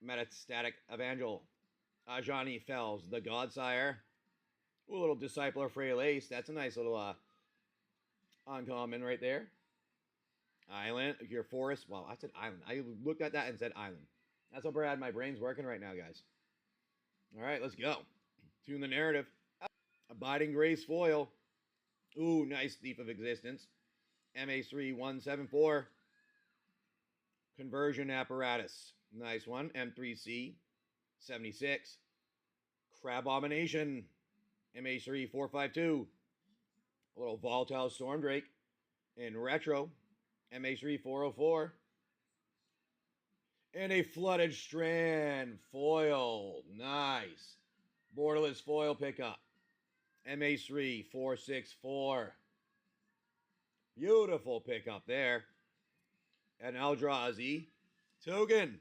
Metastatic Evangel. Ajani Fells, the Godsire. Ooh, a little Discipler Frail Ace. That's a nice little uncommon right there. Island, your forest. Wow, I said island. I looked at that and said island. That's how bad my brain's working right now, guys. All right, let's go. Tune the narrative. Abiding Grace Foil. Ooh, nice Thief of Existence. MA3174. Conversion Apparatus. Nice one. M3C. 76. Crabomination. MA3452. A little Volatile Stormdrake. In retro. MA3404. And a Flooded Strand foil. Nice. Borderless foil pickup. MA3464. Beautiful pickup there. And Eldrazi token.